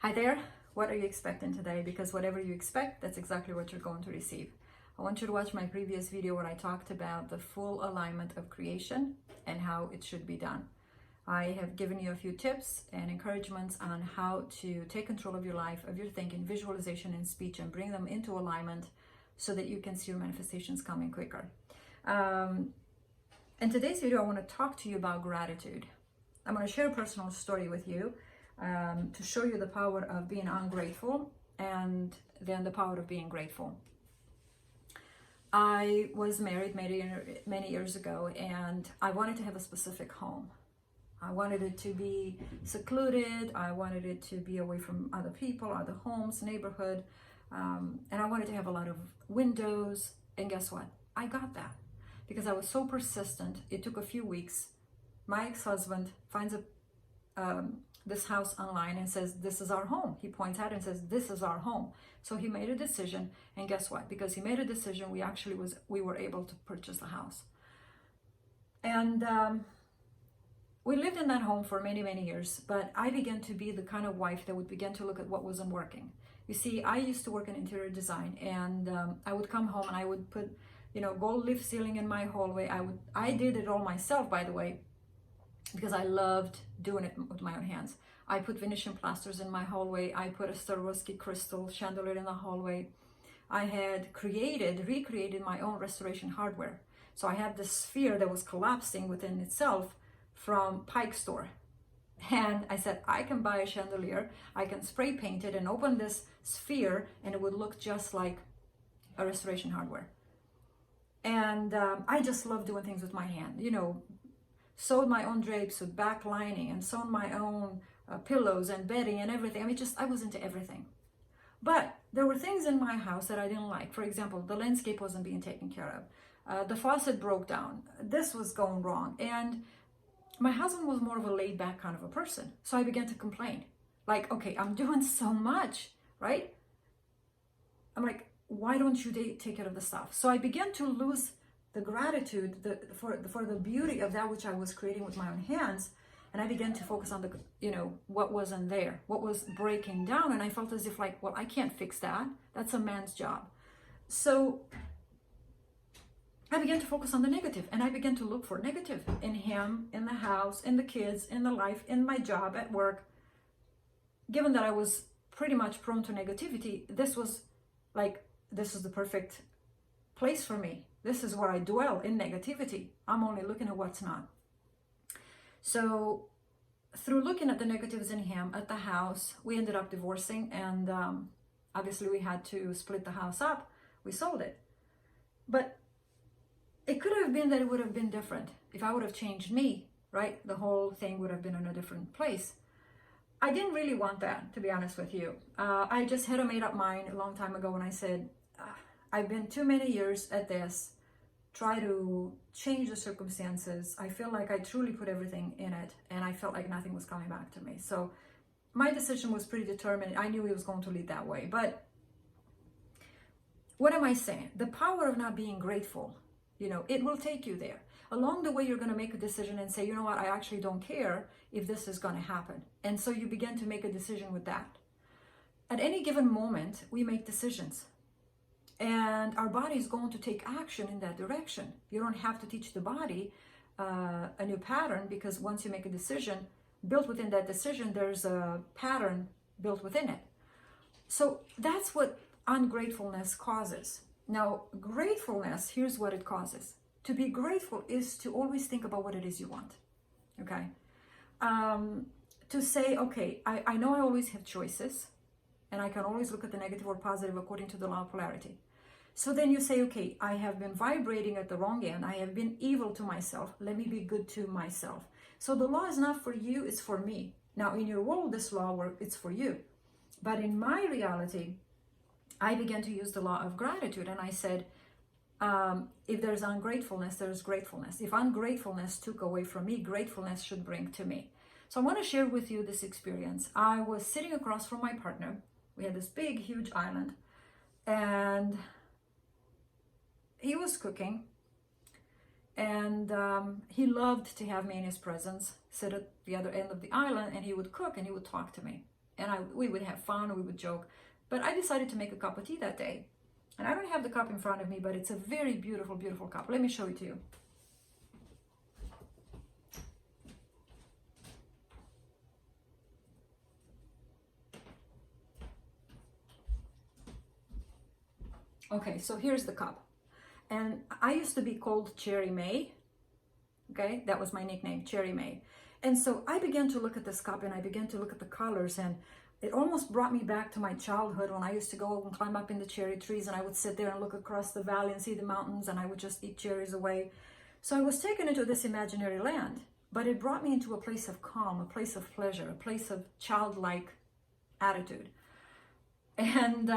Hi there, what are you expecting today? Because whatever you expect, that's exactly what you're going to receive. I want you to watch my previous video where I talked about the full alignment of creation and how it should be done. I have given you a few tips and encouragements on how to take control of your life, of your thinking, visualization, and speech, and bring them into alignment so that you can see your manifestations coming quicker. In today's video, I want to talk to you about gratitude. I'm going to share a personal story with you to show you the power of being ungrateful and then the power of being grateful. I was married many years ago, and I wanted to have a specific home. I wanted it to be secluded. I wanted it to be away from other people, other homes, neighborhood. And I wanted to have a lot of windows. And guess what? I got that because I was so persistent. It took a few weeks. My ex-husband finds this house online and says, "This is our home." He points out and says, "This is our home." So he made a decision, and guess what? Because he made a decision, we were able to purchase the house. And we lived in that home for many years, but I began to be the kind of wife that would begin to look at what wasn't working. You see, I used to work in interior design, and I would come home and I would put, gold leaf ceiling in my hallway. I did it all myself, by the way, because I loved doing it with my own hands. I put Venetian plasters in my hallway. I put a Swarovski crystal chandelier in the hallway. I had recreated my own restoration hardware. So I had this sphere that was collapsing within itself from Pike store. And I said, I can buy a chandelier, I can spray paint it and open this sphere, and it would look just like a restoration hardware. And I just love doing things with my hand. Sewed my own drapes with back lining and sewn my own pillows and bedding and everything. I was into everything. But there were things in my house that I didn't like. For example, the landscape wasn't being taken care of. The faucet broke down. This was going wrong. And my husband was more of a laid back kind of a person. So I began to complain. Like, okay, I'm doing so much, right? I'm like, why don't you take care of the stuff? So I began to lose the gratitude for the beauty of that which I was creating with my own hands, and I began to focus on what wasn't there, what was breaking down, and I felt as if well, I can't fix that. That's a man's job. So I began to focus on the negative, and I began to look for negative in him, in the house, in the kids, in the life, in my job, at work. Given that I was pretty much prone to negativity, this was the perfect place for me. This is where I dwell, in negativity. I'm only looking at what's not. So through looking at the negatives in him, at the house, we ended up divorcing, and obviously we had to split the house up. We sold it. But it could have been that it would have been different. If I would have changed me, right? The whole thing would have been in a different place. I didn't really want that, to be honest with you. I just had a made up mind a long time ago when I said, I've been too many years at this, try to change the circumstances. I feel like I truly put everything in it, and I felt like nothing was coming back to me. So my decision was pretty determined. I knew it was going to lead that way. But what am I saying? The power of not being grateful, it will take you there. Along the way, you're going to make a decision and say, you know what, I actually don't care if this is going to happen. And so you begin to make a decision with that. At any given moment, we make decisions. And our body is going to take action in that direction. You don't have to teach the body a new pattern, because once you make a decision, built within that decision, there's a pattern built within it. So that's what ungratefulness causes. Now, gratefulness, here's what it causes. To be grateful is to always think about what it is you want, okay? To say, okay, I know I always have choices, and I can always look at the negative or positive according to the law of polarity. So then you say, okay, I have been vibrating at the wrong end. I have been evil to myself. Let me be good to myself. So the law is not for you, it's for me. Now, in your world, this law, it's for you. But in my reality, I began to use the law of gratitude. And I said, if there's ungratefulness, there's gratefulness. If ungratefulness took away from me, gratefulness should bring to me. So I want to share with you this experience. I was sitting across from my partner. We had this big, huge island, and he was cooking, and he loved to have me in his presence, sit at the other end of the island, and he would cook and he would talk to me. and we would have fun, we would joke. But I decided to make a cup of tea that day. And I don't have the cup in front of me, but it's a very beautiful, beautiful cup. Let me show it to you. Okay, so here's the cup. And I used to be called Cherry May. Okay, that was my nickname, Cherry May. And so I began to look at this cup and I began to look at the colors, and it almost brought me back to my childhood when I used to go and climb up in the cherry trees, and I would sit there and look across the valley and see the mountains, and I would just eat cherries away. So I was taken into this imaginary land, but it brought me into a place of calm, a place of pleasure, a place of childlike attitude. And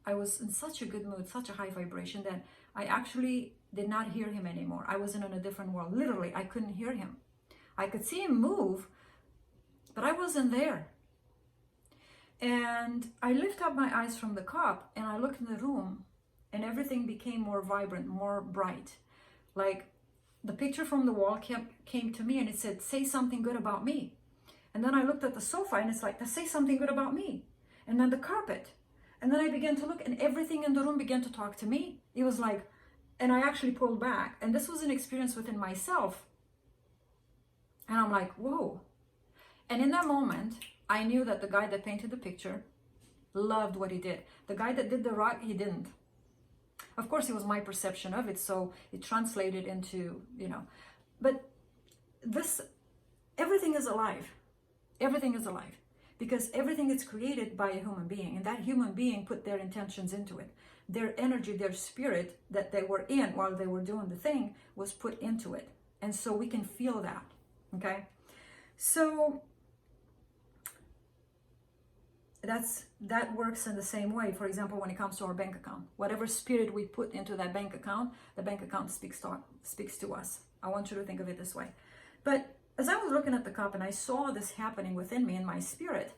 I was in such a good mood, such a high vibration, that I actually did not hear him anymore. I was in a different world. Literally, I couldn't hear him. I could see him move, but I wasn't there. And I lift up my eyes from the cup and I look in the room, and everything became more vibrant, more bright. Like the picture from the wall came to me and it said, say something good about me. And then I looked at the sofa and it's like, say something good about me. And then the carpet. And then I began to look and everything in the room began to talk to me. It was like, and I actually pulled back. And this was an experience within myself. And I'm like, whoa. And in that moment, I knew that the guy that painted the picture loved what he did. The guy that did the rock, he didn't. Of course, it was my perception of it, so it translated into, but everything is alive. Everything is alive. Because everything is created by a human being, and that human being put their intentions into it. Their energy, their spirit that they were in while they were doing the thing was put into it. And so we can feel that, okay? So that works in the same way. For example, when it comes to our bank account, whatever spirit we put into that bank account, the bank account speaks to us. I want you to think of it this way. But as I was looking at the cup and I saw this happening within me in my spirit,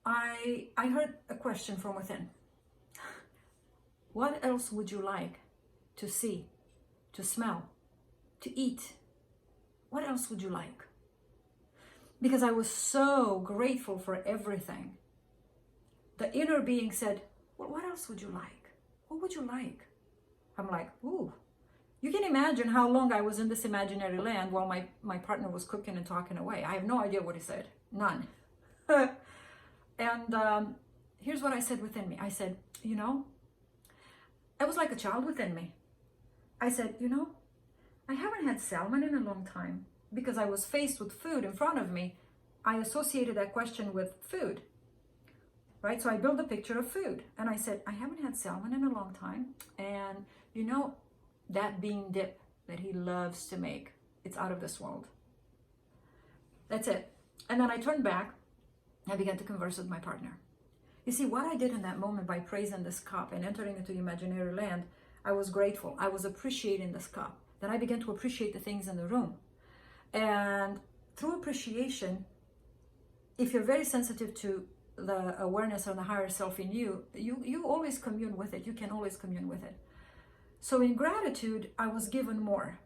I heard a question from within. What else would you like to see, to smell, to eat? What else would you like? Because I was so grateful for everything. The inner being said, well, what else would you like? What would you like? I'm like, ooh. You can imagine how long I was in this imaginary land while my partner was cooking and talking away. I have no idea what he said. None. And here's what I said within me. I said, I was like a child within me. I said, I haven't had salmon in a long time, because I was faced with food in front of me. I associated that question with food, right? So I built a picture of food and I said, I haven't had salmon in a long time. And that bean dip that he loves to make, it's out of this world. That's it. And then I turned back. I began to converse with my partner. You see, what I did in that moment by praising this cup and entering into imaginary land, I was grateful. I was appreciating this cup. Then I began to appreciate the things in the room. And through appreciation, if you're very sensitive to the awareness of the higher self in you, you always commune with it. You can always commune with it. So in gratitude, I was given more.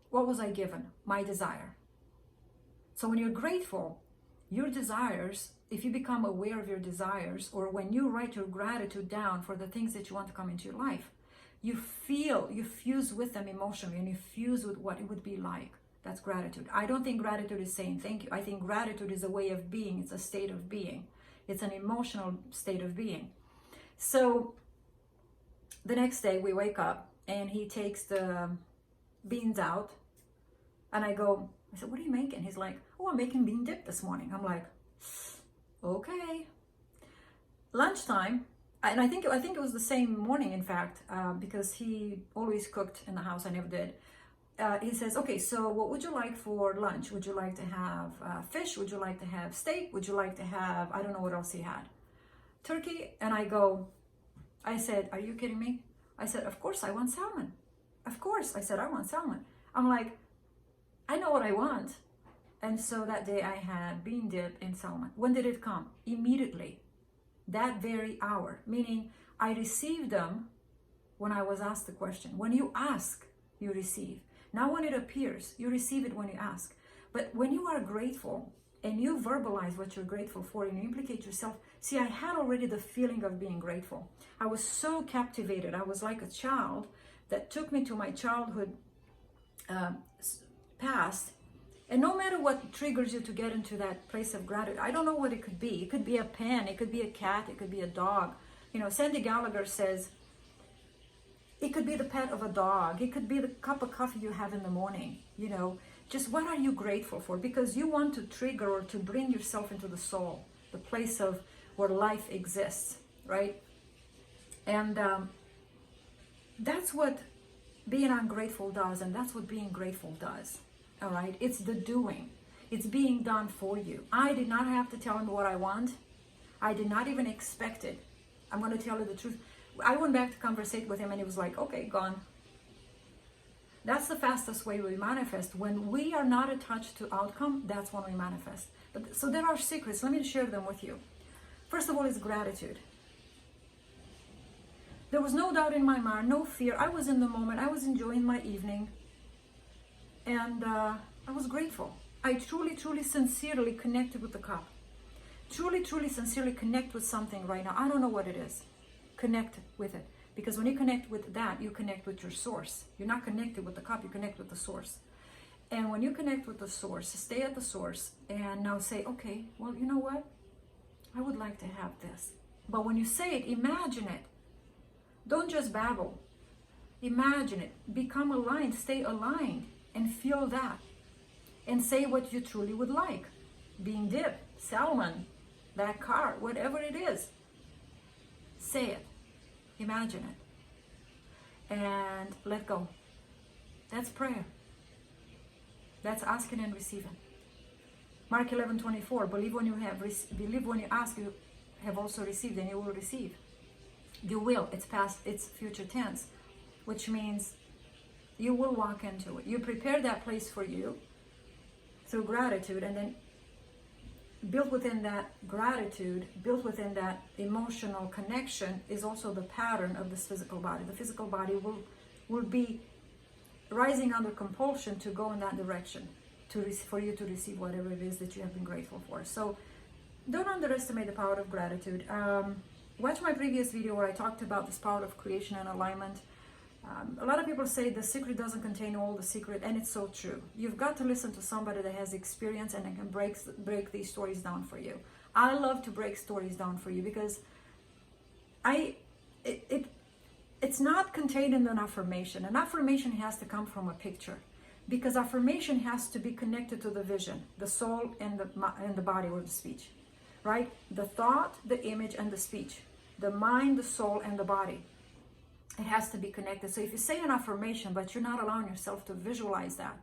What was I given? My desire. So when you're grateful, your desires, if you become aware of your desires, or when you write your gratitude down for the things that you want to come into your life, you fuse with them emotionally, and you fuse with what it would be like. That's gratitude. I don't think gratitude is saying thank you. I think gratitude is a way of being. It's a state of being. It's an emotional state of being. So the next day we wake up and he takes the beans out, and I said, what are you making? He's like, oh, I'm making bean dip this morning. I'm like, okay. Lunchtime, and I think it was the same morning, in fact, because he always cooked in the house. I never did. He says, okay, so what would you like for lunch? Would you like to have fish? Would you like to have steak? Would you like to have, I don't know what else he had, turkey? And I said, are you kidding me? I said, of course I want salmon. Of course, I said, I want salmon. I'm like, I know what I want. And so that day I had bean dip and salmon. When did it come? Immediately. That very hour. Meaning I received them when I was asked the question. When you ask, you receive. Now when it appears, you receive it when you ask. But when you are grateful, and you verbalize what you're grateful for and you implicate yourself. See, I had already the feeling of being grateful. I was so captivated. I was like a child that took me to my childhood past. And no matter what triggers you to get into that place of gratitude, I don't know what it could be. It could be a pen, it could be a cat, it could be a dog. You know, Sandy Gallagher says, it could be the pet of a dog. It could be the cup of coffee you have in the morning. You know, just what are you grateful for? Because you want to trigger or to bring yourself into the soul, the place of where life exists, right? And that's what being ungrateful does, and that's what being grateful does. All right, it's the doing. It's being done for you. I did not have to tell him what I want. I did not even expect it. I'm going to tell you the truth. I went back to conversate with him and he was like, okay, gone. That's the fastest way we manifest. When we are not attached to outcome, that's when we manifest. But, so there are secrets. Let me share them with you. First of all is gratitude. There was no doubt in my mind, no fear. I was in the moment. I was enjoying my evening. And I was grateful. I truly, truly, sincerely connected with the cup. Truly, truly, sincerely connect with something right now. I don't know what it is. Connect with it. Because when you connect with that, you connect with your source. You're not connected with the cup, you connect with the source. And when you connect with the source, stay at the source and now say, okay, well, you know what? I would like to have this. But when you say it, imagine it. Don't just babble. Imagine it. Become aligned. Stay aligned and feel that. And say what you truly would like. Being dip, salmon, that car, whatever it is. Say it. Imagine it. And let go. That's prayer. That's asking and receiving. Mark 11:24. Believe when you ask, you have also received, and you will receive. You will. It's past. It's future tense, which means you will walk into it. You prepare that place for you through gratitude, and then built within that gratitude, built within that emotional connection is also the pattern of this physical body. The physical body will be rising under compulsion to go in that direction, for you to receive whatever it is that you have been grateful for. So don't underestimate the power of gratitude. Watch my previous video where I talked about this power of creation and alignment. A lot of people say the secret doesn't contain all the secret, and it's so true. You've got to listen to somebody that has experience and can break these stories down for you. I love to break stories down for you because it's not contained in an affirmation. An affirmation has to come from a picture, because affirmation has to be connected to the vision, the soul, and the body, or the speech, right? The thought, the image, and the speech, the mind, the soul, and the body. It has to be connected. So if you say an affirmation, but you're not allowing yourself to visualize that,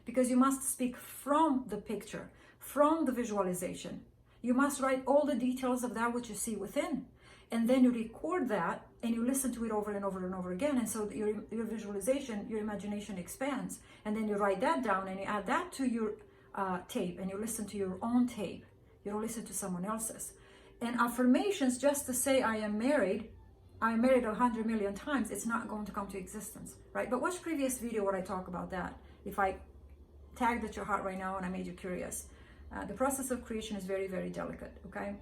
because you must speak from the picture, from the visualization. You must write all the details of that which you see within. And then you record that and you listen to it over and over and over again. And so your visualization, your imagination expands. And then you write that down and you add that to your tape, and you listen to your own tape. You don't listen to someone else's. And affirmations, just to say I am married 100 million times, it's not going to come to existence, right? But watch previous video where I talk about that. If I tagged at your heart right now and I made you curious. The process of creation is very, very delicate, okay?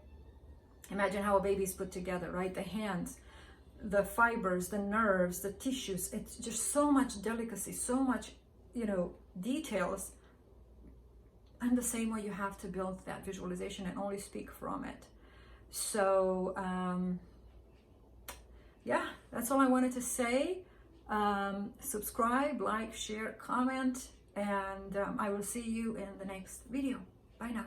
Imagine how a baby is put together, right? The hands, the fibers, the nerves, the tissues. It's just so much delicacy, so much, details. And the same way you have to build that visualization and only speak from it. So, yeah, that's all I wanted to say. Subscribe, like, share, comment, and I will see you in the next video. Bye now.